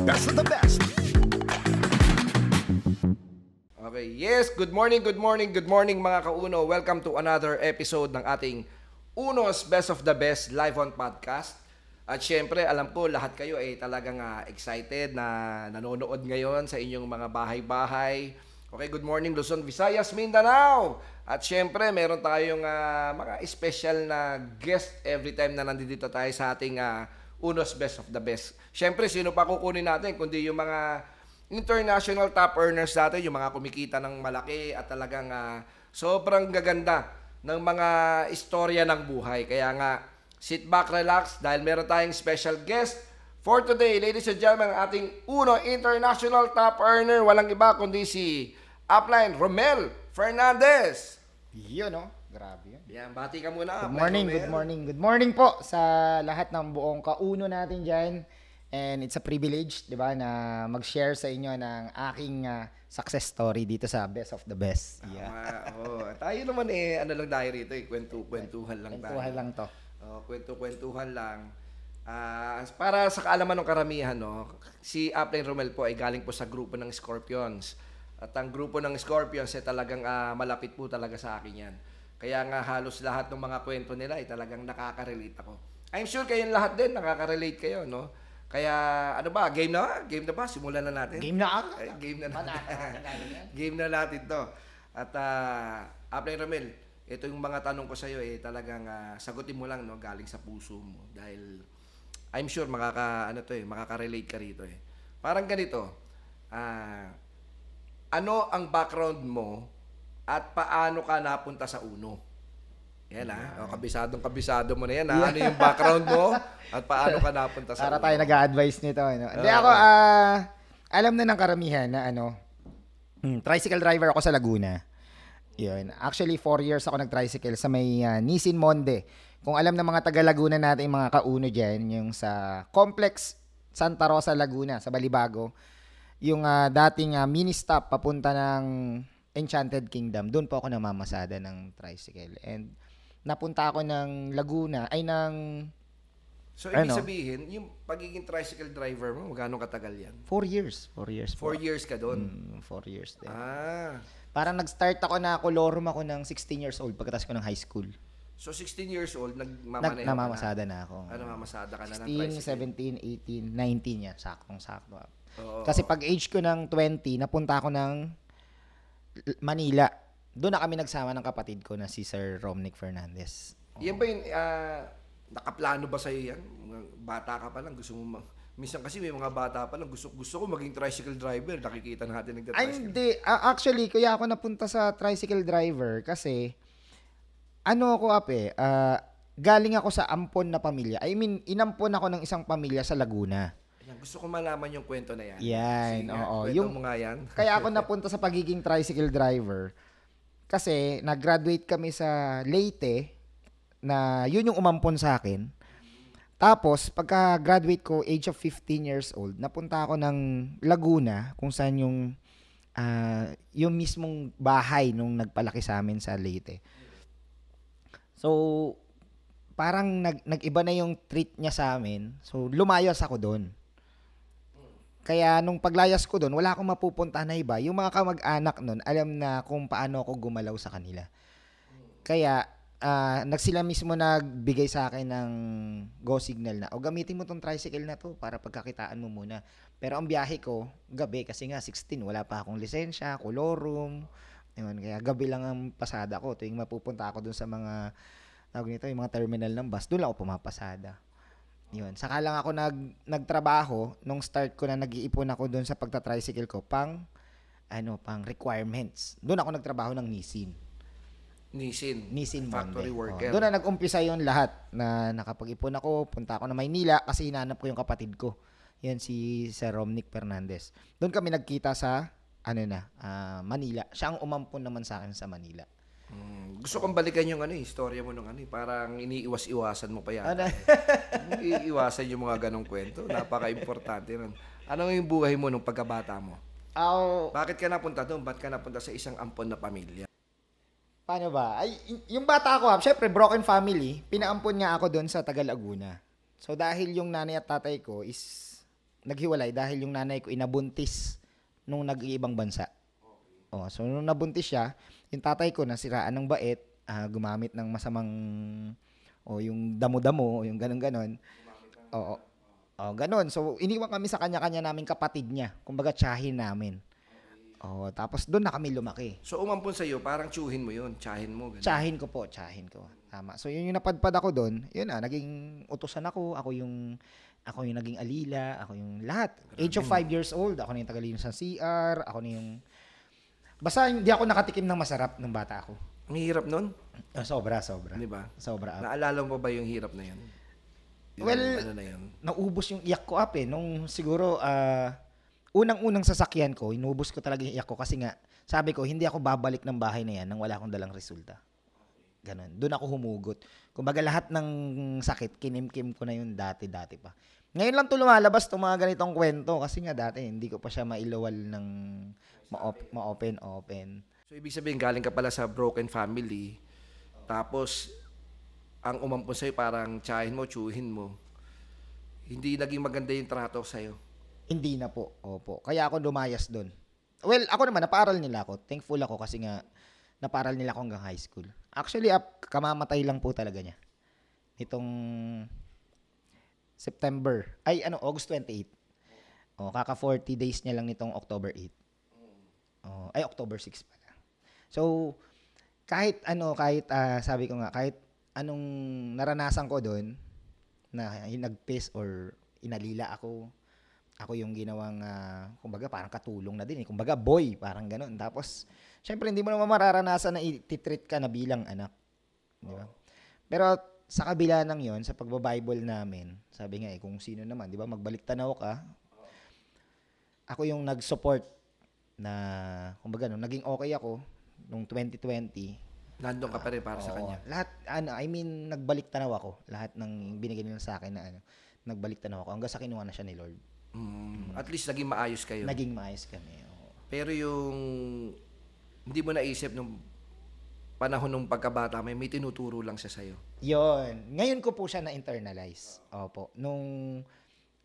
best of the best. Okay, yes, good morning mga kauno. Welcome to another episode ng ating Uno's Best of the Best live on podcast. At syempre, alam ko lahat kayo ay talagang excited na nanonood ngayon sa inyong mga bahay-bahay. Okay, good morning Luzon, Visayas, Mindanao. At syempre, meron tayong mga special na guest every time na nandito tayo sa ating Uno's Best of the Best. Syempre, sino pa kukunin natin kundi yung mga international top earners natin, yung mga kumikita ng malaki at talagang sobrang gaganda ng mga istorya ng buhay. Kaya nga, sit back, relax, dahil meron tayong special guest for today. Ladies and gentlemen, ang ating Uno international top earner, walang iba kundi si Upline Romel Fernandez. Yun, no? Grabe yan. Yan, bati ka muna. Good morning, good morning. Good morning po sa lahat ng buong kauno natin dyan. And it's a privilege, di ba, na mag-share sa inyo ng aking success story dito sa Best of the Best. Yeah. Tayo naman ano lang tayo rito kwentuhan lang tayo. Kwentuhan lang to. Kwentuhan lang. Para sa kaalaman ng karamihan, no, si Upline Romel po ay galing po sa grupo ng Scorpions. At ang grupo ng Scorpions ay talagang malapit po talaga sa akin yan. Kaya nga halos lahat ng mga kwento nila ay talagang nakaka-relate ako. I'm sure kayong lahat din nakaka-relate kayo, no? Kaya ano ba, game na? Game na ba? Simulan na natin. Game na ako. Game na natin. Game na natin to. At Upline Romel, ito yung mga tanong ko sa iyo talagang sagutin mo lang, no, galing sa puso mo dahil I'm sure makaka-relate ka rito eh. Parang ganito. Ano ang background mo at paano ka napunta sa Uno? Yan kabisado mo na yan. Ano yung background mo at paano ka napunta sa Para Uno? tayo nag-a-advise nito. Ano? Hindi ako, alam na ng karamihan na tricycle driver ako sa Laguna. Yun. Actually, 4 years ako nag-tricycle sa may Nissin Monde. Kung alam ng mga taga-Laguna natin, mga kauno dyan, yung sa Complex Santa Rosa, Laguna, sa Balibago, yung dating mini stop papunta ng Enchanted Kingdom, doon po ako namamasada ng tricycle. And napunta ako ng Laguna, So, ibig sabihin, yung pagiging tricycle driver mo, magkano katagal yan? 4 years. 4 years po. 4 years ka doon? 4 years din. Parang nag-start ako na kolorum ako ng 16 years old pagkatapos ko ng high school. So, 16 years old, nagmamaneho namamasada na ako. Namamasada ka na ng 16, tricycle? 17, 18, 19 yan. Saktong-sakto. Kasi pag age ko ng 20, napunta ako ng Manila. Doon na kami nagsama ng kapatid ko na si Sir Romnick Fernandez. Yan ba yung, nakaplano ba sa'yo yan? Bata ka pa lang, gusto mo minsan kasi may mga bata pa lang, gusto ko maging tricycle driver. Nakikita natin nagda-tricycle. Ay, hindi. Actually, kaya ako napunta sa tricycle driver kasi, galing ako sa ampon na pamilya. I mean, inampon ako ng isang pamilya sa Laguna. Yan, gusto ko malaman yung kwento na yan. Yan, oo. Kwento mo nga yan. Kaya ako napunta sa pagiging tricycle driver kasi nag-graduate kami sa Leyte na yun yung umampon sa akin. Tapos, pagka-graduate ko, age of 15 years old, napunta ako ng Laguna kung saan yung mismong bahay nung nagpalaki sa amin sa Leyte. So, parang nag-iba na yung treat niya sa amin. So, lumayas ako doon. Kaya nung paglayas ko doon, wala akong mapupunta na iba. Yung mga kamag-anak nun, alam na kung paano ako gumalaw sa kanila. Kaya, sila mismo nagbigay sa akin ng go signal na, gamitin mo tong tricycle na to para pagkakitaan mo muna. Pero ang biyahe ko, gabi, kasi nga 16, wala pa akong lisensya, kolorum. Yun, kaya gabi lang ang pasada ko. Tuwing mapupunta ako doon sa mga, yung mga terminal ng bus, doon lang ako pumapasada. Yun. Saka lang ako nagtrabaho nung start ko na nag-iipon ako doon sa pagta-tricycle ko pang requirements. Doon ako nagtrabaho ng Nissin Factory Monde. worker. Doon na nag-umpisa yon lahat na nakapag-ipon ako, punta ako na Maynila kasi hinanap ko yung kapatid ko. Yan si Sir Romnick Fernandez. Doon kami nagkita sa Manila. Siya ang umampon naman sa akin sa Manila. Gusto kong balikan yung istorya mo nung parang iniiwas-iwasan mo pa yan. Iiwasan yung mga ganong kwento. Napaka-importante nun. Ano yung buhay mo nung pagkabata mo? Bakit ka napunta doon? Ba't ka napunta sa isang ampon na pamilya? Paano ba? Ay, yung bata ko, syempre, broken family, pinaampon nga ako doon sa Taga Laguna. So, dahil yung nanay at tatay ko is naghiwalay dahil yung nanay ko inabuntis nung nag-iibang bansa. So nung nabuntis siya, yung tatay ko nasiraan ng bait, gumamit ng masamang yung damo-damo, yung ganon-ganon. Oo. Ganon. So iniwan kami sa kanya-kanya naming kapatid niya. Kumbaga tsahin namin. Tapos doon na kami lumaki. So umampon sa'yo, parang tsuhin mo yun. Tsahin mo. Ganun. Tsahin ko po, tsahin ko. Tama. So yun yung napadpad ako doon. Yun naging utusan ako. Ako yung naging alila. Ako yung lahat. Age of 5 years old. Ako na yung tagalinis sa CR. Ako na yung... Basta hindi ako nakatikim ng masarap nung bata ako. Ang hirap nun? Sobra. Di ba? Sobra. Naalala mo ba yung hirap na yun? Well, na yun? naubos yung iyak ko nung siguro, unang-unang sasakyan ko, inubos ko talaga yung iyak ko kasi nga, sabi ko, hindi ako babalik ng bahay na yan nang wala akong dalang resulta. Ganon. Doon ako humugot. Kumbaga lahat ng sakit, kinimkim ko na yun dati pa. Ngayon lang to lumalabas itong mga ganitong kwento kasi nga dati, hindi ko pa siya mailawal ng ma-open. So, ibig sabihin, galing ka pala sa broken family, tapos, ang umampon sa'yo, parang tsahin mo, tsuhin mo. Hindi naging maganda yung trato sa'yo. Hindi na po. Opo. Kaya ako lumayas doon. Well, ako naman, napaaral nila ako. Thankful ako kasi nga, napaaral nila ako hanggang high school. Actually, kamamatay lang po talaga niya. Itong August 28. Kaka 40 days niya lang nitong October 8. October 6 pala. So, kahit sabi ko nga, kahit anong naranasan ko doon, na nagpis or inalila ako yung ginawang, kumbaga parang katulong na din. Kumbaga boy, parang ganun. Tapos, syempre hindi mo naman mararanasan na ititreat ka na bilang anak. Di ba? Pero sa kabila ng yon, sa pagbabible namin, sabi nga kung sino naman, di ba, magbalik tanaw ka, ako yung nag-support na, kumbaga, nung naging okay ako, nung 2020, nandun ka pa rin para sa kanya. Lahat, nagbalik tanaw ako. Lahat ng binigay nila sa akin na nagbalik tanaw ako. Hanggang sa kinuha na siya ni Lord. At least naging maayos kayo. Naging maayos kami. Pero yung hindi mo naisip nung panahon ng pagkabata, may tinuturo lang siya sa'yo. Yon. Ngayon ko po siya na-internalize. Opo.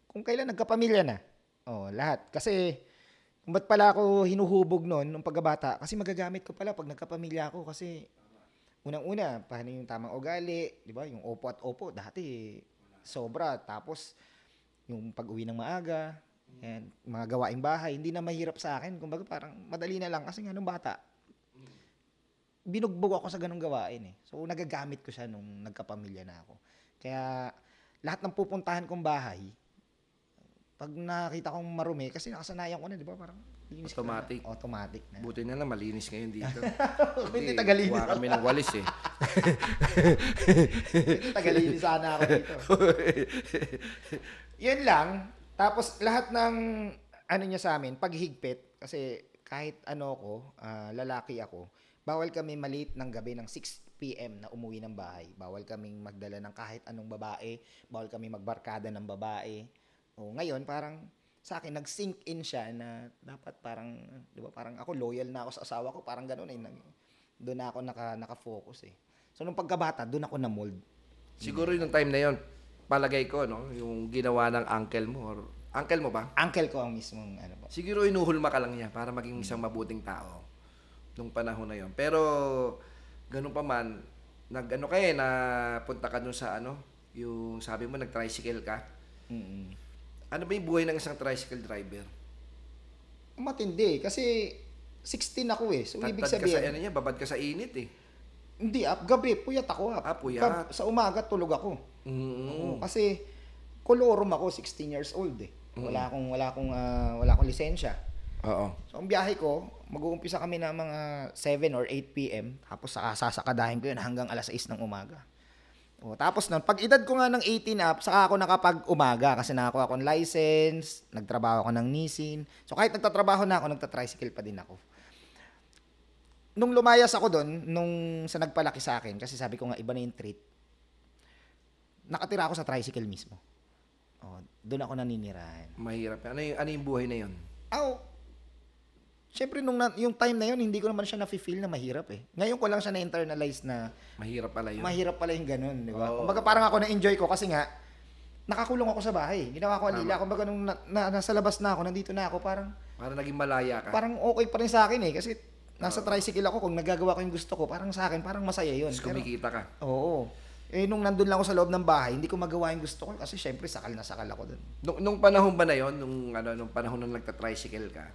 Kung kailan nagkapamilya na. Lahat. Kasi, kung ba't pala ako hinuhubog noon nung pagkabata, kasi magagamit ko pala pag nagkapamilya ako. Kasi, unang-una, paano yung tamang ugali, di ba? Yung opo at opo, dati sobra. Tapos, yung pag-uwi ng maaga, yan, mga gawaing bahay, hindi na mahirap sa akin. Kumbaga parang madali na lang kasi nga nung bata, binugbog ako sa ganung gawain . So nagagamit ko siya nung nagkapamilya na ako. Kaya lahat ng pupuntahan kong bahay, pag nakita kong marumi, kasi nakasanayan ko na, di ba? Parang linis automatic. Automatic na. Buti na lang malinis ngayon dito. Hindi tagalinis. Kuha kami ng walis . Hindi tagalinis sana ako dito. Yun lang. Tapos lahat ng niya sa amin, paghigpit, kasi kahit lalaki ako, bawal kami maliit ng gabi ng 6 p.m. na umuwi ng bahay. Bawal kaming magdala ng kahit anong babae. Bawal kami magbarkada ng babae. Ngayon, parang sa akin, nag-sink in siya na dapat parang, di ba, parang ako loyal na ako sa asawa ko. Parang gano'n . Doon na ako naka-focus . So, nung pagkabata, doon ako na-mold. Siguro yung time na yon, palagay ko, no, yung ginawa ng uncle mo, or uncle mo ba? Uncle ko ang mismong po. Siguro inuhulma ka lang niya para maging isang mabuting tao nung panahon na yon. Pero ganun pa man, napunta ka dun sa yung sabi mo nag-tricycle ka. Ano ba yung buhay ng isang tricycle driver? Matindi kasi 16 ako . So ibig Tad-tad sabihin, ka sa babad ka sa init . Hindi, gabi, puyat ako . Puyat. Sa umaga, tulog ako. Kasi, kolorum ako, 16 years old . Wala akong lisensya. Oo. So, ang biyahe ko, mag-uumpisa kami na mga 7 or 8 p.m. Tapos, sasakadahin ko yun hanggang alas 6 ng umaga. Tapos nun, pag edad ko nga ng 18 up, saka ako nakapag-umaga kasi nakakuha akong license, nagtrabaho ako ng Nissin. So, kahit nagtatrabaho na ako, nagtatricycle pa din ako. Nung lumayas ako doon, sa nagpalaki sa akin, kasi sabi ko nga, iba na yung treat, nakatira ako sa tricycle mismo. Doon ako naninirahan. Mahirap. Ano yung buhay na yun? Siyempre, yung time na yun, hindi ko naman siya na-feel na mahirap . Ngayon ko lang siya na-internalize na mahirap pala yun. Mahirap pala yung ganun, di ba? Kumbaga parang ako na-enjoy ko kasi nga, nakakulong ako sa bahay. Ginawa ko alila. Kumbaga nung nasa labas na ako, nandito na ako, parang naging malaya ka. parang okay pa rin sa akin eh. Kasi nasa tricycle ako, kung nagagawa ko yung gusto ko, parang sa akin, parang masaya yun. Tapos kumikita ka. Oo. Eh, nung nandun lang ako sa loob ng bahay, hindi ko magawa yung gusto ko kasi syempre sakal na sakal ako dun. Nung panahon ba na yon, nung panahon nung nagta-tricycle ka,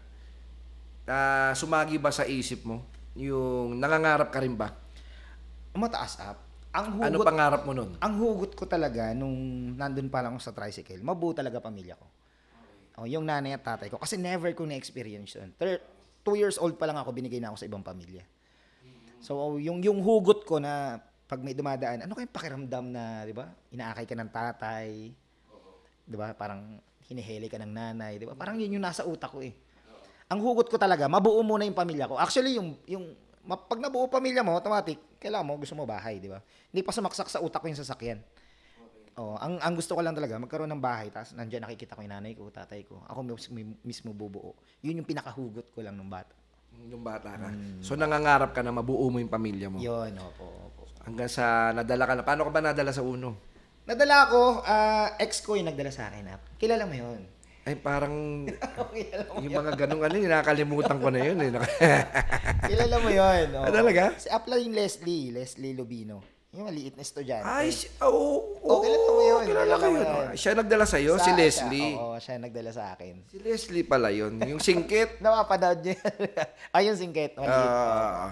sumagi ba sa isip mo yung nangangarap ka rin ba? Mataas up. Ano pangarap mo nun? Ang hugot ko talaga nung nandun pa lang ako sa tricycle, mabuo talaga pamilya ko. Oh, yung nanay at tatay ko kasi never ko na-experience yun. 2 years old pa lang ako, binigay na ako sa ibang pamilya. So yung hugot ko na pag may dumadaan, ano kayong pakiramdam na, 'di ba? Inaakay ka ng tatay. 'Di ba? Parang hinihili ka ng nanay, 'di ba? Parang yun yung nasa utak ko eh. Ang hugot ko talaga, mabuo muna yung pamilya ko. Actually, pag nabuo pamilya mo, automatic, kailangan mo, gusto mo bahay, di ba? Hindi pa sumaksak sa utak ko yung sasakyan. Oh, ang gusto ko lang talaga, magkaroon ng bahay, tapos nandiyan nakikita ko yung nanay ko, tatay ko. Ako mismo bubuo. Yun yung pinakahugot ko lang nung bata. Nung bata ka. So nangangarap ka na mabuo mo yung pamilya mo. Yun, opo. Hanggang sa nadala ka na. Paano ka ba nadala sa uno? Nadala ako, ex ko yung nagdala sa akin. Kilala mo yun? Ay, parang yung mga ganong nakakalimutan ko na yun. Kilala mo yun. Oh. Talaga? Si Apla yung Leslie Lubino. Yung maliit na estudyante. Ay, kilala mo yun. Kilala ko yun. Siya nagdala sa'yo, si Leslie. Oo, siya nagdala sa akin. Si Leslie pala yun. Yung singkit. Napapanood niya. Yung singkit. Maliit.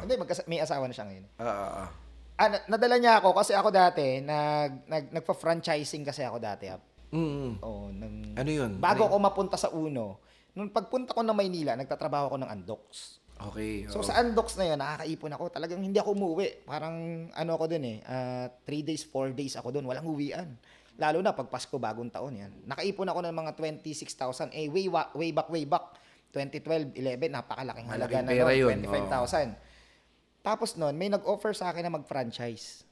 Hindi, may asawa na siya ngayon. Nadala niya ako kasi ako dati, nagpa-franchising kasi ako dati. Oo. Ano yun? Bago ako mapunta sa Uno, nung pagpunta ko ng Maynila, nagtatrabaho ako ng Andox. Okay. So sa Andox na yun, nakakaipon ako. Talagang hindi ako umuwi. Parang ako dun 3 days, 4 days ako dun. Walang uwian. Lalo na pag Pasko, bagong taon yan. Nakaipon ako ng mga 26,000. Way back. 2012, 11, napakalaking halaga na nun. 25,000. Tapos nun, may nag-offer sa akin na mag-franchise.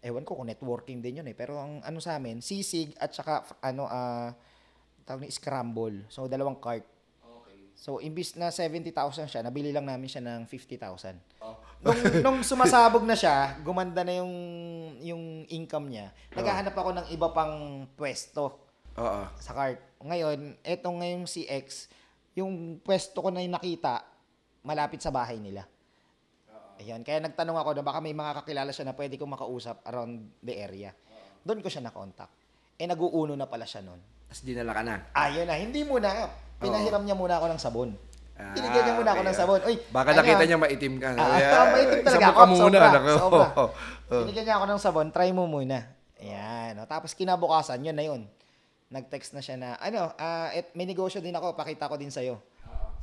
Ewan ko kung networking din yun eh. Pero ang ano sa amin, sisig at saka tawag ni scramble. So, 2 cart. Okay. So, imbis na 70,000 siya, nabili lang namin siya ng 50,000. Nung sumasabog na siya, gumanda na yung income niya. Naghahanap ako ng iba pang pwesto sa cart. Ngayon, ngayong si X, yung pwesto ko na yung nakita, malapit sa bahay nila. Ayan, kaya nagtanong ako na baka may mga kakilala siya na pwede kong makausap around the area. Doon ko siya na-contact. Nag-uuno na pala siya noon. Tapos dinala ka na? Ayun na, hindi muna. Pinahiram niya muna ako ng sabon. Binigyan niya muna ako ng sabon. Uy, baka nakita niya maitim ka. Maitim talaga ako. Sobra. Binigyan niya ako ng sabon, try mo muna. Ayan. Tapos kinabukasan, yun na yun. Nag-text na siya na, may negosyo din ako, pakita ko din sa'yo.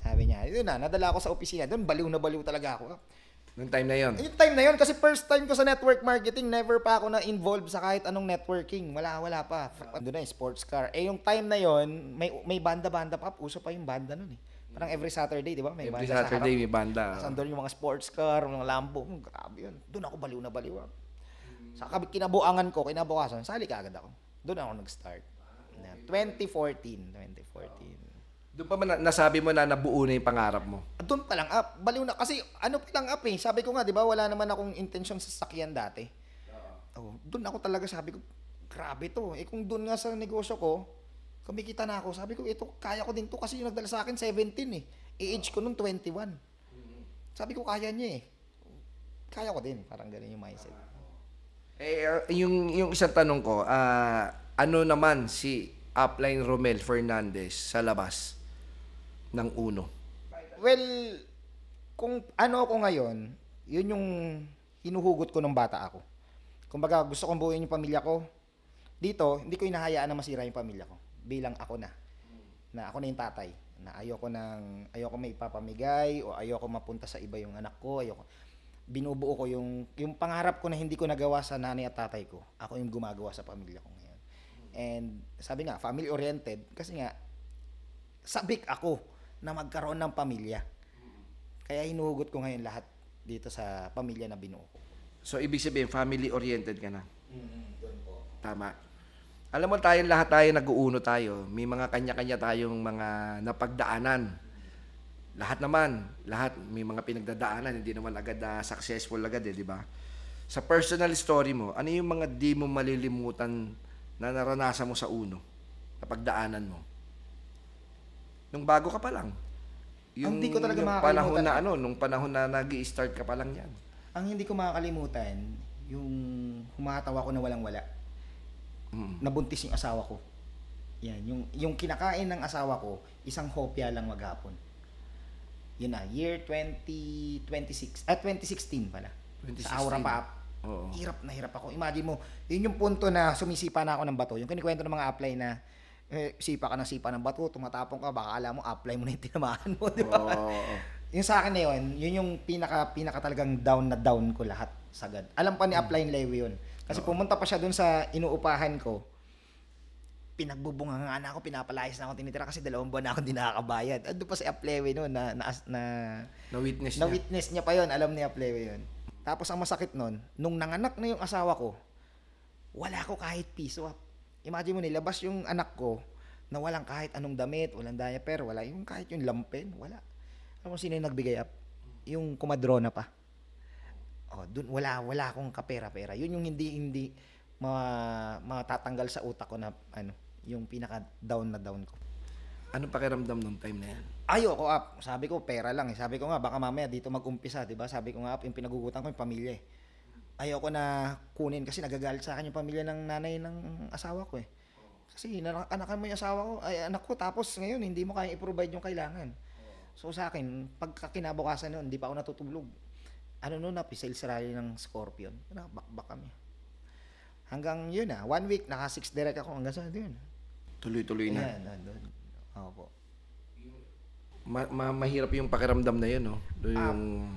Sabi niya, yun na, nadala ako sa opisina. Doon, baliw na baliw talaga ako. Noong time na yun? Yung time na yun, kasi first time ko sa network marketing, never pa ako na-involved sa kahit anong networking. Wala pa. Doon na, sports car. Yung time na yun, may banda-banda pa. Uso pa yung banda nun eh. Parang every Saturday, di ba? May every banda Saturday sa may banda. Tapos andun yung mga sports car, mga Lambo. Grabe yun. Doon ako baliw na baliw. Sa kinabuangan ko, kinabukasan, sali ka agad ako. Doon ako nag-start. 2014. Doon pa nasabi mo na nabuo na yung pangarap mo? Doon pa lang up. Baliw na. Kasi pa lang up eh. Sabi ko nga, di ba, wala naman akong intention sa sasakyan dati. Doon ako talaga sabi ko, grabe to. Kung doon nga sa negosyo ko, kumikita na ako. Sabi ko, ito, kaya ko din to. Kasi yung nagdala sa akin, 17 eh. Age ko noon, 21. Sabi ko, kaya niya eh. Kaya ko din. Parang ganun yung mindset. Yung isang tanong ko, ano naman si Upline Romel Fernandez sa labas ng Uno? Well, kung ano ako ngayon, yun yung hinuhugot ko nung bata ako. Kumbaga, gusto kong buuin yung pamilya ko. Dito, hindi ko hinahayaan na masira yung pamilya ko. Bilang ako na ako na yung tatay. Na ayoko may ipapamigay o ayoko mapunta sa iba yung anak ko. Binubuo ko yung pangarap ko na hindi ko nagawa sa nanay at tatay ko. Ako yung gumagawa sa pamilya ko ngayon. And sabi nga, family-oriented. Kasi nga, sabik ako na magkaroon ng pamilya. Kaya hinuhugot ko ngayon lahat dito sa pamilya na binuo ko. So, ibig sabihin, family-oriented ka na? Doon po. Tama. Alam mo, lahat tayo nag-uuno tayo. May mga kanya-kanya tayong mga napagdaanan. Lahat may mga pinagdadaanan. Hindi naman agad successful agad di ba? Sa personal story mo, ano yung mga di mo malilimutan na naranasan mo sa uno, na pagdaanan mo? Nung bago ka pa lang. Hindi ko talaga yung makakalimutan. panahon na nung panahon na nag-i-start ka pa lang yan. Ang hindi ko makakalimutan, yung humataw ako na walang-wala. Nabuntis yung asawa ko. Yan, yung kinakain ng asawa ko, isang hopya lang maghapon. Yun na, year 2016 pala. 2016. Sa Aura pa. Oo. Hirap na hirap ako. Imagine mo, yun yung punto na sumisipa na ako ng bato. Yung kinikwento ng mga apply na sipa ka ng bato, tumatapong ka, baka alam mo, apply mo na yung tinamaan mo, di ba? Oo. Yung sa akin na yun yung pinaka talagang down na down ko lahat sagad. Alam pa ni Apply Lewe yun. Kasi pumunta pa siya dun sa inuupahan ko. Pinagbubunga nga na ako, pinapalayas na ako tinitira kasi 2 buwan na ako hindi nakakabayad. Ando pa si Aplewe noon Na-witness niya. na-witness niya pa yon, alam ni Aplewe yun. Tapos ang masakit noon, nung nanganak na yung asawa ko, wala ko kahit piso. Imagine mo, nilabas yung anak ko na walang kahit anong damit, walang diaper, wala yung kahit yung lampen, wala. Alam mo sino yung nagbigay up? Yung kumadrona pa. Dun wala akong kapera-pera. Yun yung hindi matatanggal sa utak ko na yung pinaka down na down ko. Ano pakiramdam nung time na yan? Ayoko up. Sabi ko pera lang eh. Sabi ko nga baka mamaya dito mag-umpisa, 'di ba? Sabi ko nga up, yung pinagugutan ko yung pamilya eh. Ayoko na kunin kasi nagagalit sa akin yung pamilya ng nanay ng asawa ko eh. Kasi anakan mo yung asawa ko, ay anak ko, tapos ngayon hindi mo kaya i-provide yung kailangan. So sa akin, pagka kinabukasan noon, hindi pa ako natutulog. Noon na, sales rally ng Scorpion. Bakbak kami. Hanggang yun 1 week, naka 6 direct ako hanggang sa yun. Tuloy-tuloy na. Yan, nandun. Opo. Mahirap yung pakiramdam na yun, no? Yung...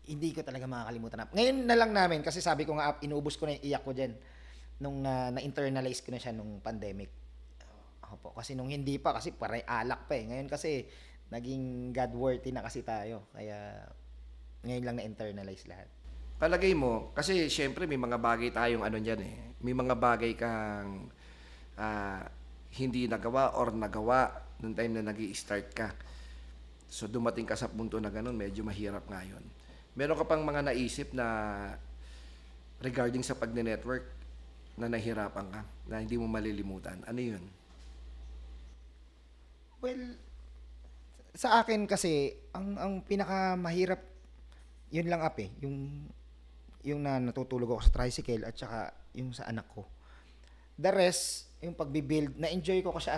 Hindi ko talaga makakalimutan. Ngayon na lang namin, kasi sabi ko nga, inubos ko na yung iyak ko dyan nung na-internalize ko na siya nung pandemic. Opo. Kasi nung hindi pa, kasi parang alak pa eh. Ngayon kasi, naging God-worthy na kasi tayo. Kaya, ngayon lang na-internalize lahat. Palagay mo, kasi syempre may mga bagay tayong dyan eh. May mga bagay kang hindi nagawa or nagawa nung time na nag-i-start ka. So dumating ka sa punto na ganun, medyo mahirap ngayon. Meron ka pang mga naisip na regarding sa pagne-network na nahirapan ka, na hindi mo malilimutan? Ano yun? Well, sa akin kasi, ang pinakamahirap, yun lang eh, yung natutulog ako sa tricycle at saka yung sa anak ko. The rest, yung pagbibuild, na-enjoy ko kasi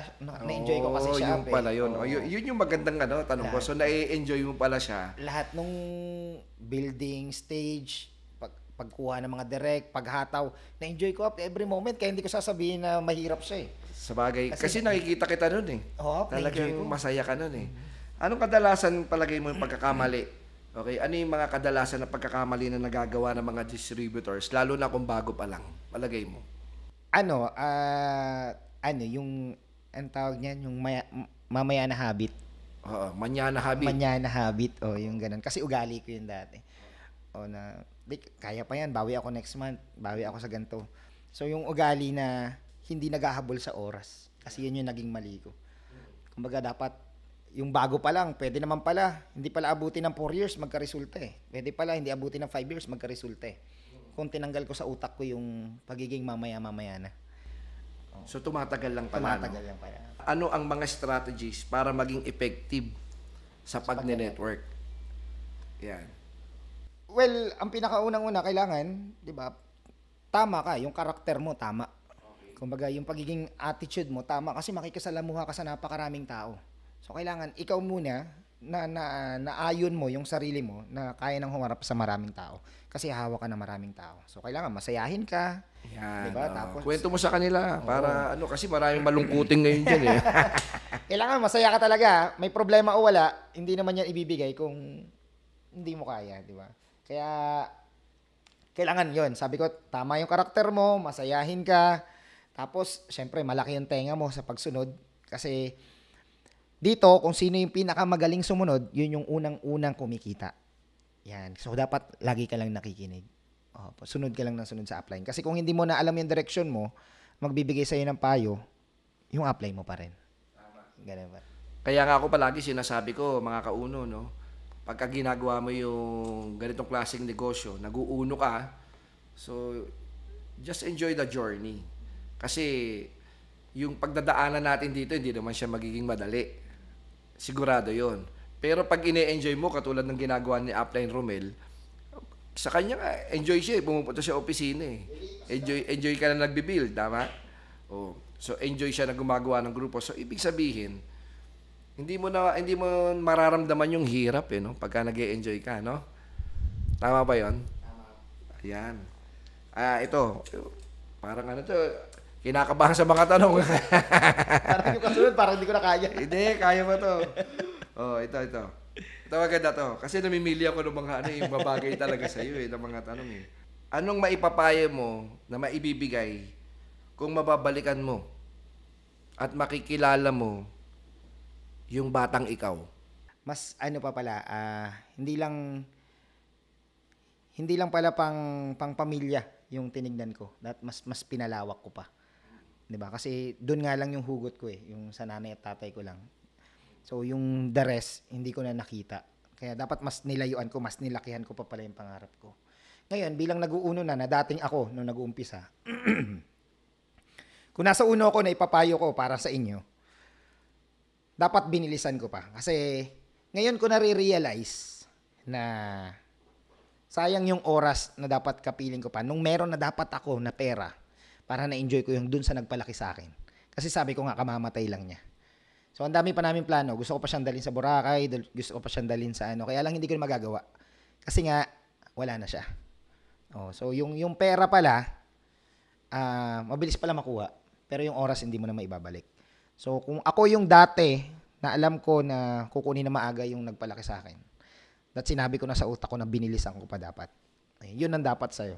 siya. Yung pala yun. Yun yung magandang tanong ko. So, na-enjoy mo pala siya. Lahat nung building, stage, pagkuha ng mga direct, paghataw, na-enjoy ko every moment. Kaya hindi ko sasabihin na mahirap siya eh. Sabagay. Kasi nakikita kita nun eh. Talagang masaya ka nun eh. Anong kadalasan palagay mo yung pagkakamali? Okay, ano yung mga kadalasan na pagkakamali na nagagawa ng mga distributors, lalo na kung bago pa lang? Palagay mo. Yung, ang tawag niyan, yung mamaya na habit. Oo, manyana habit. Manyana habit, yung ganun. Kasi ugali ko yun dati. Kaya pa yan, bawi ako next month, bawi ako sa ganito. So, yung ugali na hindi naghahabol sa oras. Kasi yun yung naging mali ko. Kumbaga, dapat, yung bago pa lang, pwede naman pala, hindi pala abutin ng 4 years, magka-resulta eh. Pwede pala, hindi abutin ng 5 years, magka-resulta eh. Kung tinanggal ko sa utak ko yung pagiging mamaya-mamaya na. So, tumatagal lang pala. Lang pala. Ano ang mga strategies para maging effective sa pagne-network? Yan. Well, ang pinakaunang-una, kailangan, di ba, tama ka, yung karakter mo, tama. Kumbaga, yung pagiging attitude mo, tama, kasi makikisalamuha ka sa napakaraming tao. So, kailangan ikaw muna na ayon mo yung sarili mo na kaya nang humarap sa maraming tao. Kasi hawak ka ng maraming tao. So, kailangan masayahin ka. Yan. Diba? Tapos, kwento mo sa kanila para kasi maraming malungkuting ngayon dyan eh. Kailangan masaya ka talaga. May problema o wala, hindi naman yan ibibigay kung hindi mo kaya, di ba? Kaya, kailangan yon. Sabi ko, tama yung karakter mo, masayahin ka. Tapos, syempre, malaki yung tenga mo sa pagsunod. Kasi, dito, kung sino yung pinakamagaling sumunod, yun yung unang-unang kumikita. Yan. So, dapat lagi ka lang nakikinig. Sunod ka lang ng sunod sa upline. Kasi kung hindi mo na alam yung direction mo, magbibigay sa'yo ng payo, yung upline mo pa rin. Ganun ba? Kaya nga ako palagi sinasabi ko, mga kauno, no? Pagka ginagawa mo yung ganitong klaseng negosyo, nag-uuno ka, so, just enjoy the journey. Kasi yung pagdadaanan natin dito, hindi naman siya magiging madali. Sigurado yon. Pero pag ine-enjoy mo, katulad ng ginagawa ni Upline Romel, sa kanya nga, enjoy siya. Pumupunta siya opisina eh. Enjoy ka na nagbibuild, tama? Oh. So, enjoy siya na gumagawa ng grupo. So, ibig sabihin, hindi mo mararamdaman yung hirap eh, no? Pagka nag-e-enjoy ka, no? Tama ba yon? Tama. Ayan. Ito. Parang ano to, kinakabahan sa mga tanong. Parang yung kasunod, parang hindi ko na kaya. Hindi, kaya mo to. Oh, ito. Ito maganda to. Kasi namimili ako ng mga yung babagay talaga sa iyo ng mga tanong eh. Anong maipapayo mo na maibibigay kung mababalikan mo at makikilala mo yung batang ikaw? Mas ano pa pala, hindi lang pala pang pamilya yung tinignan ko. Mas pinalawak ko pa. 'Di ba? Kasi doon nga lang yung hugot ko yung sa nanay at tatay ko lang. So yung the rest hindi ko na nakita. Kaya dapat mas nilayuan ko, mas nilakihan ko pa pala yung pangarap ko. Ngayon, bilang nag-uuno na dating ako nung nag-uumpisa. Kung nasa uno ko na ipapayo ko para sa inyo, dapat binilisan ko pa. Kasi ngayon ko nare-realize na sayang yung oras na dapat kapiling ko pa. Nung meron na dapat ako na pera para na-enjoy ko yung dun sa nagpalaki sa akin. Kasi sabi ko nga, kamamatay lang niya. So, ang dami pa namin plano. Gusto ko pa siyang dalhin sa Boracay, gusto ko pa siyang dalhin sa Kaya lang hindi ko na magagawa. Kasi nga, wala na siya. So, yung pera pala, mabilis pala makuha. Pero yung oras, hindi mo na maibabalik. So, kung ako yung dati, na alam ko na kukunin na maaga yung nagpalaki sa akin, at sinabi ko na sa utak ko na binilisan ko pa dapat. Yun ang dapat sa'yo.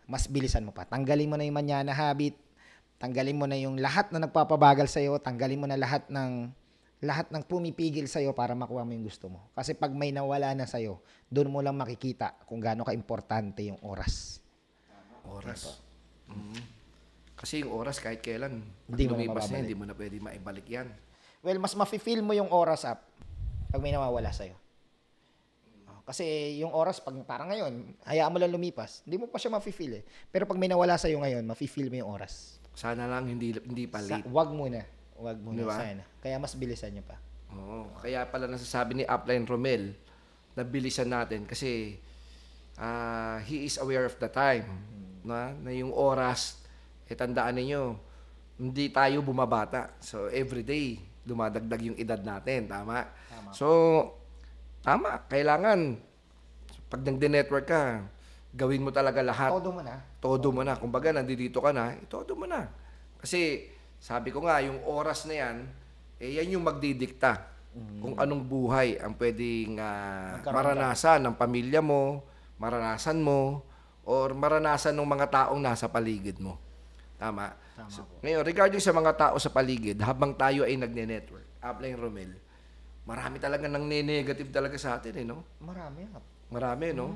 Mas bilisan mo pa. Tanggalin mo na yung manyana habit. Tanggalin mo na yung lahat na nagpapabagal sa'yo. Tanggalin mo na lahat ng pumipigil sa'yo para makuha mo yung gusto mo. Kasi pag may nawala na sa'yo, doon mo lang makikita kung gaano ka-importante yung oras. Oras. Kasi yung oras kahit kailan, Hindi mo na lumipas mababalik. hindi mo na pwede maibalik yan. Well, mas mafe-feel mo yung oras up pag may nawawala sa'yo. Kasi yung oras, pag parang ngayon, hayaan mo lang lumipas, hindi mo pa siya mafe-feel eh. Pero pag may nawala sa'yo ngayon, mafe-feel mo yung oras. Sana lang hindi pa late. Wag muna. Diba? Sana. Kaya mas bilisan niyo pa. Oo. Kaya pala nasasabi ni Upline Romel na bilisan natin kasi he is aware of the time. Na yung oras, tandaan ninyo, hindi tayo bumabata. So, everyday, dumadagdag yung edad natin. Tama? So, tama. Kailangan, pag nagde-network ka, gawin mo talaga lahat. Todo mo na. Kumbaga, nandito ka na, todo mo na. Kasi, sabi ko nga, yung oras na yan, yan yung magdidikta kung anong buhay ang pwedeng maranasan ng pamilya mo, maranasan mo, or maranasan ng mga taong nasa paligid mo. Tama? So, ngayon, regarding sa mga tao sa paligid, habang tayo ay nagne-network, Upline Romel, marami talaga nang negative talaga sa atin, no? Marami, no?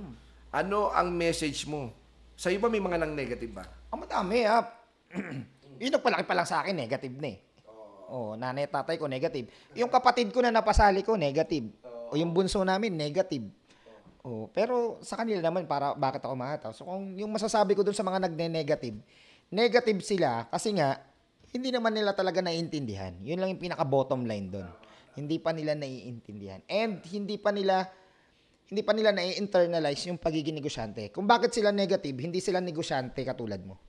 Ano ang message mo? Sa'yo ba may mga nang negative ba? Madami, Yung nagpalaki pa lang sa akin, negative na eh. Nanay at tatay ko, negative. Yung kapatid ko na napasali ko, negative. O yung bunso namin, negative. Pero sa kanila naman, bakit ako mahataw? So kung yung masasabi ko dun sa mga nagne-negative, negative sila kasi nga, hindi naman nila talaga naiintindihan. Yun lang yung pinaka-bottom line dun. Hindi pa nila naiintindihan. And hindi pa nila nai-internalize yung pagiging negosyante. Kung bakit sila negative, hindi sila negosyante katulad mo.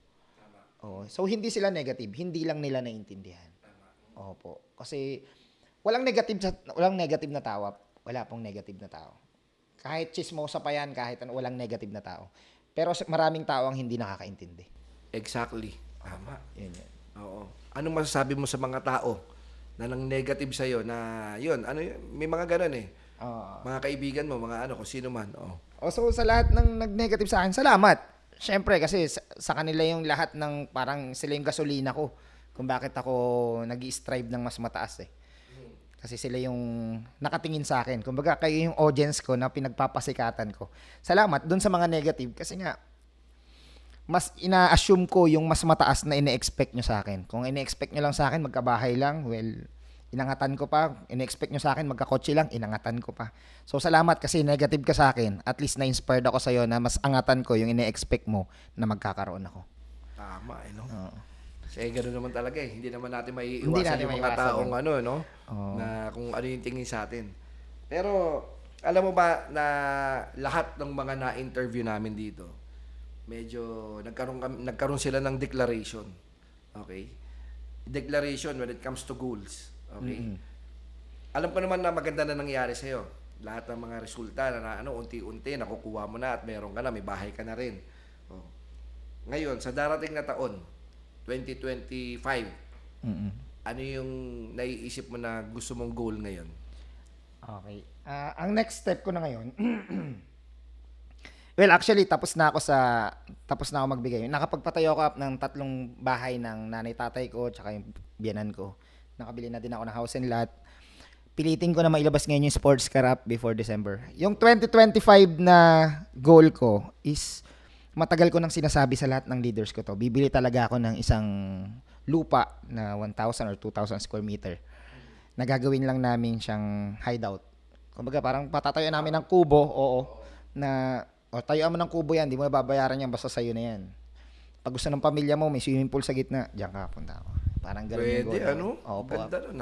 So hindi sila negative, hindi lang nila naiintindihan. Opo. Kasi walang negative na tao. Wala pong negative na tao. Kahit chismosa pa yan, walang negative na tao. Pero maraming tao ang hindi nakakaintindi. Exactly. Tama. Yun. Oo. Anong masasabi mo sa mga tao na nang negative sa'yo na yun, may mga ganun eh. Mga kaibigan mo, mga kung sino man. So sa lahat ng nag-negative sa akin, salamat. Siyempre, kasi sa kanila yung lahat ng parang sila yung gasolina ko kung bakit ako nag-i-strive ng mas mataas eh. Kasi sila yung nakatingin sa akin. Kumbaga, kayo yung audience ko na pinagpapasikatan ko. Salamat dun sa mga negative kasi nga, mas ina-assume ko yung mas mataas na ine-expect nyo sa akin. Kung ine-expect nyo lang sa akin, magkabahay lang, well, inangatan ko pa. Ine-expect nyo sa akin, magkakotse lang, inangatan ko pa. So, salamat kasi negative ka sa akin. At least na-inspired ako sa'yo na mas angatan ko yung ine-expect mo na magkakaroon ako. Tama, no? Oo. Kasi gano'n naman talaga eh. Hindi naman natin Hindi maiiwasan natin yung mga maiwasan taong yun. ano, no? Oo. Na kung ano yung tingin sa atin. Pero, alam mo ba na lahat ng mga na-interview namin dito, medyo nagkaroon sila ng declaration. Okay? Declaration when it comes to goals. Okay? Mm-mm. Alam ko naman na maganda na nangyari sa'yo. Lahat ng mga resulta na ano, unti-unti, nakukuha mo na at meron ka na, may bahay ka na rin. Oh. Ngayon, sa darating na taon, 2025, Mm-mm. ano yung naiisip mo na gusto mong goal ngayon? Okay. Ang next step ko na ngayon, well, actually, tapos na ako magbigay. Nakapagpatayo ako ng 3 bahay ng nanay-tatay ko, tsaka yung biyanan ko. Nakabili na din ako ng house and lot. Pilitin ko na mailabas ngayon yung sports car up before December. Yung 2025 na goal ko is, matagal ko nang sinasabi sa lahat ng leaders ko to. Bibili talaga ako ng isang lupa na 1,000 or 2,000 square meter. Nagagawin lang namin siyang hideout. Kumbaga parang patatayo namin ng kubo, oo, na tayuan mo ng kubo yan, di mo babayaran yan, basta sa'yo na yan. Pag gusto ng pamilya mo, may swimming pool sa gitna, diyan ka punta ako. Parang ganun yung Pwede, goal. ano? Oo, po. Ganda nun,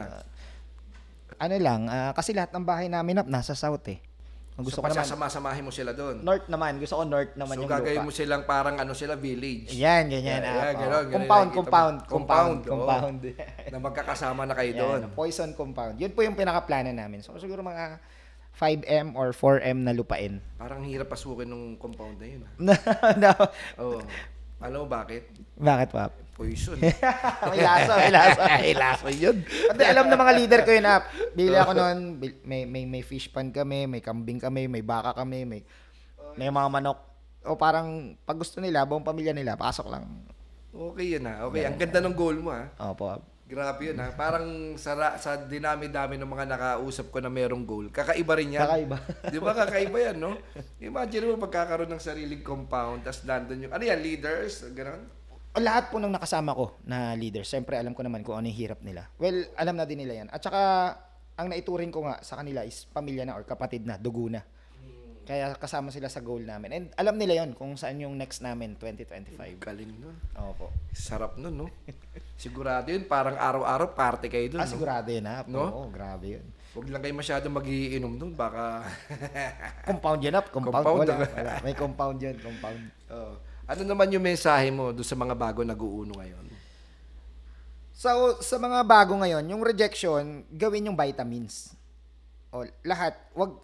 Ano lang, kasi lahat ng bahay namin nasa south eh. Kung gusto so, ko naman, pasasama-samahin mo sila doon. north naman, gusto ko north naman So, yung gagawin lupa. mo silang parang ano sila, village. Yan, ganyan. Yeah, ganun, ganun Compound, nakikita mo. compound. Compound, na magkakasama na kayo doon. Yan, poison compound. Yun po yung pinaka-plano namin. So, siguro mga 5M or 4M na lupain. Parang hirap pasukin ng compound na yun. No. Oo. Alam mo bakit? Bakit, Pap? Poison. May laso. Ay, laso yun. Kasi alam ng mga leader ko yun, bili ako noon, may fish pan kami, may kambing kami, may baka kami, may mga manok. O parang pag gusto nila, buong pamilya nila, pasok lang. Okay yun Okay, ang ganda ng goal mo Opo. Grabe yun Parang sa dinami-dami ng mga nakausap ko na merong goal. Kakaiba rin yan. Kakaiba. Di ba kakaiba yan, no? Imagine mo pagkakaroon ng sariling compound, tas nandun yung, ano yan, leaders, gano'n? Lahat po ng nakasama ko na leader, siyempre alam ko naman kung ano yung hirap nila. Well, alam na din nila yan. At saka, ang naituring ko nga sa kanila is pamilya na or kapatid na, dugo na. Kaya kasama sila sa goal namin. And alam nila yon kung saan yung next namin, 2025. Galing nun. Opo. Sarap nun, no? Sigurado yun, parang araw-araw party kayo dun, no? Sigurado yun, No? Oo, grabe yun. Huwag lang kayo masyadong magiinom dun, baka... Compound yun, Compound. Compound, Wala. May compound yun, compound. Oh. Ano naman yung mensahe mo doon sa mga bago nag-uuno ngayon? So, sa mga bago ngayon, yung rejection, gawin yung vitamins. O, lahat. Wag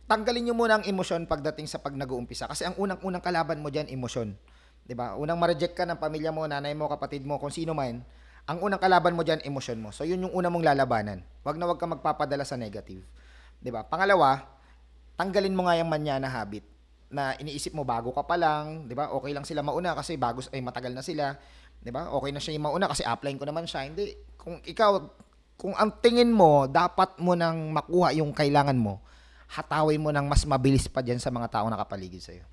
tanggalin nyo muna ang emosyon pagdating sa pag nag-uumpisa. Kasi ang unang-unang kalaban mo dyan, emosyon. 'Di ba? Unang ma-reject ka ng pamilya mo, nanay mo, kapatid mo, kung sino man, ang unang kalaban mo dyan, emosyon mo. So, yun yung una mong lalabanan. Wag na wag ka magpapadala sa negative. 'Di ba? Pangalawa, tanggalin mo nga yung manya na habit na iniisip mo bago ka pa lang, 'di ba? Okay lang sila mauna kasi matagal na sila, 'di ba? Okay na siya yung mauna kasi upline ko naman siya. Hindi, kung ang tingin mo dapat mo nang makuha yung kailangan mo, hatawin mo ng mas mabilis pa diyan sa mga taong nakapaligid sa iyo.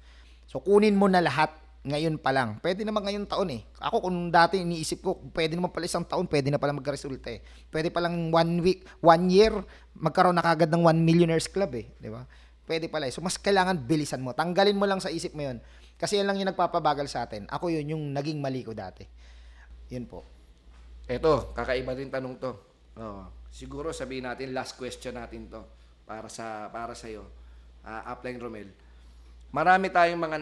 So kunin mo na lahat ngayon pa lang. Pwede naman ngayong taon eh. Ako kung dati iniisip ko, pwede naman pala isang taon, pwede na pala magka-resulta eh. Pwede pa lang 1 week, 1 year, magkaroon na kagad ng 1 Millionaires Club eh. Di ba? Pwede pala eh. So mas kailangan bilisan mo. Tanggalin mo lang sa isip mo yun. Kasi yan lang yung nagpapabagal sa atin. Ako yun yung naging mali ko dati. Yun po. Eto, kakaiba din tanong to. Siguro sabihin natin, last question natin to para sa iyo. Upline Romel. Marami tayong mga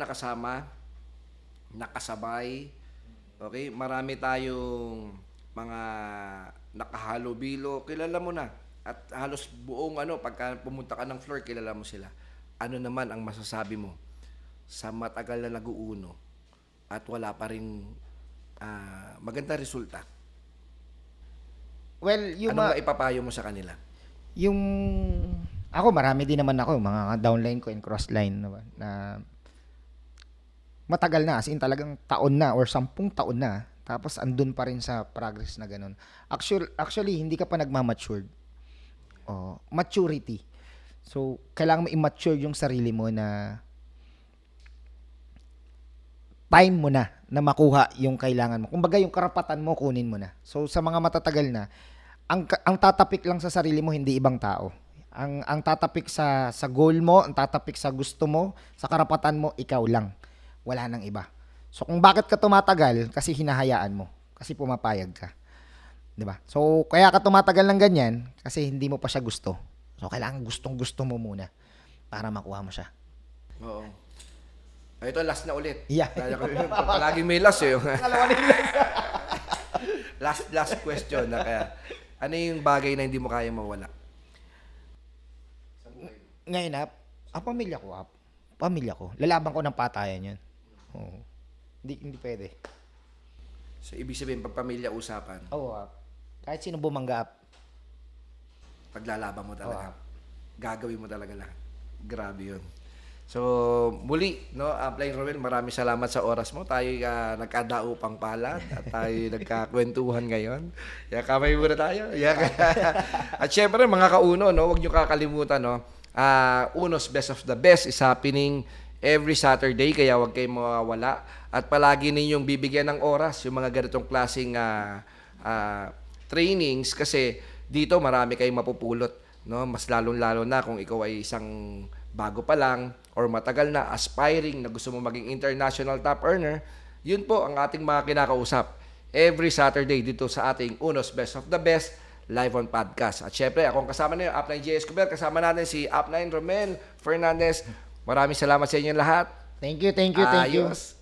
nakasabay. Okay? Marami tayong mga nakahalubilo. Kilala mo na. At halos buong pagka pumunta ka ng floor, kilala mo sila. Ano naman ang masasabi mo sa matagal na nag-uuno at wala pa ring magandang resulta? Well, Anong maipapayo mo sa kanila? Yung ako, marami din naman ako, mga downline ko and crossline na matagal na, as in talagang taon na or 10 taon na, tapos andun pa rin sa progress na ganun. Actually hindi ka pa nagmamatured. Maturity. So, kailangan mo i-mature yung sarili mo na time mo na makuha yung kailangan mo. Kumbaga yung karapatan mo, kunin mo na. So, sa mga matatagal na, ang tatapik lang sa sarili mo, hindi ibang tao. Ang tatapik sa goal mo, ang tatapik sa gusto mo, sa karapatan mo, ikaw lang. Wala nang iba. So kung bakit ka tumatagal, kasi hinahayaan mo. Kasi pumapayag ka. 'Di ba? So kaya ka tumatagal ng ganyan kasi hindi mo pa siya gusto. So kailangan gustong-gusto mo muna para makuha mo siya. Oo. Ito, last na ulit. Yeah. Palaging may last eh. last question na kaya. Ano yung bagay na hindi mo kaya mawala? Ngayon, pamilya ko, Pamilya ko. Lalaban ko ng patayan yun. Oo. Hindi pwede. So, ibig sabihin, pag pamilya usapan, Oo, kahit sino bumangga, paglalaban mo talaga. Gagawin mo talaga lahat. Grabe yun. So, muli, no, Upline Romel, maraming salamat sa oras mo. Tayo nagkadaupang palad at tayo nagkakwentuhan ngayon. Kamay muna tayo. At syempre, mga kauno, no, huwag nyo kakalimutan, no, Uno's Best of the Best is happening every Saturday, kaya huwag kayong mawawala. At palagi ninyong bibigyan ng oras yung mga ganitong klaseng trainings kasi dito marami kayong mapupulot. No? Mas lalong-lalo na kung ikaw ay isang bago pa lang or matagal na, aspiring na gusto mo maging international top earner, yun po ang ating mga kinakausap every Saturday dito sa ating Uno's Best of the Best live on podcast. At syempre, akong kasama na yung Upline J. Escobar, kasama natin si Upline Romel Fernandez. Maraming salamat sa inyo lahat. Thank you. Ayos.